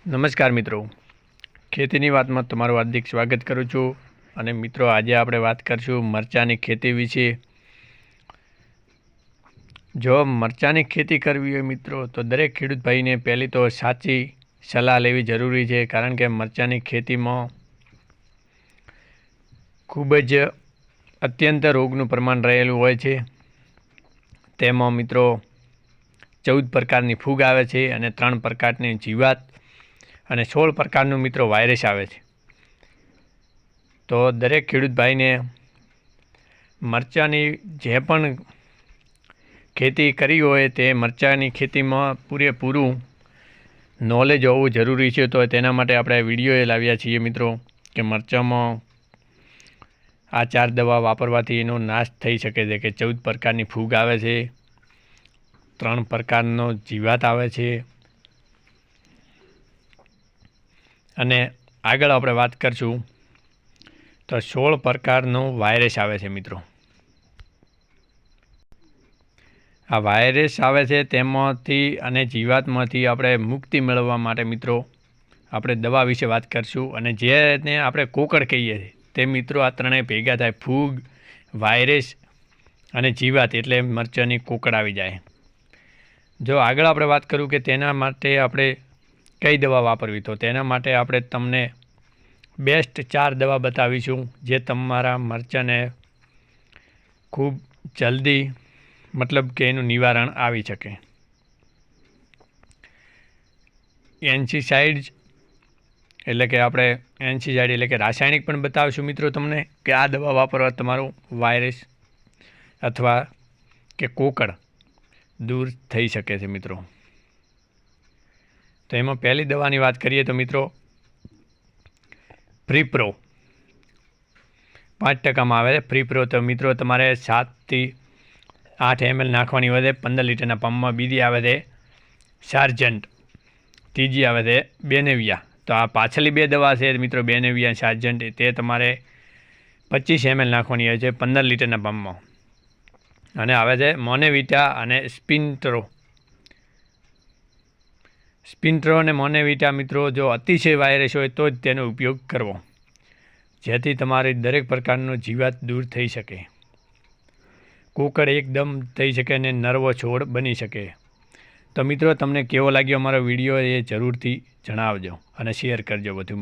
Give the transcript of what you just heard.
નમસ્કાર મિત્રો, ખેતીની વાતમાં તમારું હાર્દિક સ્વાગત કરું છું. અને મિત્રો, આજે આપણે વાત કરીશું મરચાંની ખેતી વિશે. જો મરચાંની ખેતી કરવી હોય મિત્રો, તો દરેક ખેડૂત ભાઈને પહેલી તો સાચી સલાહ લેવી જરૂરી છે, કારણ કે મરચાંની ખેતીમાં ખૂબ જ અત્યંત રોગનું પ્રમાણ રહેલું હોય છે. તેમાં મિત્રો 14 પ્રકારની ફૂગ આવે છે અને 3 પ્રકારની જીવાત અને 16 પ્રકારનું મિત્રો વાયરસ આવે છે. તો દરેક ખેડૂત ભાઈને મરચાંની જે પણ ખેતી કરી હોય તે મરચાંની ખેતીમાં પૂરેપૂરું નોલેજ હોવું જરૂરી છે. તો તેના માટે આપણે વિડીયો લાવ્યા છીએ મિત્રો, કે મરચાંમાં આ 4 દવા વાપરવાથી એનો નાશ થઈ શકે છે. કે 14 પ્રકારની ફૂગ આવે છે, 3 પ્રકારનો જીવાત આવે છે, અને આગળ આપણે વાત કરશું તો 16 પ્રકારનો વાયરસ આવે છે મિત્રો. આ વાયરસ આવે છે તેમાંથી અને જીવાતમાંથી આપણે મુક્તિ મેળવવા માટે મિત્રો આપણે દવા વિશે વાત કરશું. અને જેને આપણે કોકડ કહીએ છીએ તે મિત્રો આ ત્રણેય ભેગા થાય, ફૂગ, વાયરસ અને જીવાત, એટલે મરચાંની કોકડ આવી જાય. જો આગળ આપણે વાત કરું કે તેના માટે આપણે કઈ દવા વાપરવી, તો તેના માટે આપણે તમને બેસ્ટ 4 દવા બતાવીશું, જે તમારા મરચાંને ખૂબ જલ્દી મતલબ કે એનું નિવારણ આવી શકે. એન્સીસાઇડ્સ એટલે કે આપણે એન્સીસાઇડ એટલે કે રાસાયણિક પણ બતાવીશું મિત્રો તમને, કે આ દવા વાપરવા તમારું વાયરસ અથવા કે કોકડ દૂર થઈ શકે છે મિત્રો. તો એમાં પહેલી દવાની વાત કરીએ તો મિત્રો પ્રીપ્રો 5% આવે છે. પ્રીપ્રો તો મિત્રો તમારે 7 થી 8 ml નાખવાની હોય છે 15 લીટરના પંપમાં. બીજી આવે છે સાર્જન્ટ, ત્રીજી આવે છે બેનેવિયા. તો આ પાછળની 2 દવા છે મિત્રો, બેનેવિયા, સાર્જન્ટ, તે તમારે 25 ml નાખવાની હોય છે 15 લીટરના પંપમાં. અને આવે છે મોનેવિટા અને સ્પિન્ટ્રો અને મોનેવિટા મિત્રો જો અતિશય વાયરસ હોય તો જ તેનો ઉપયોગ કરવો, જેથી તમારી દરેક પ્રકારનો જીવાત દૂર થઈ શકે, કોકડ એકદમ થઈ શકે અને નરવો છોડ બની શકે. તો મિત્રો, તમને કેવો લાગ્યો અમારો વિડીયો એ જરૂરથી જણાવજો અને શેર કરજો વધુમાં.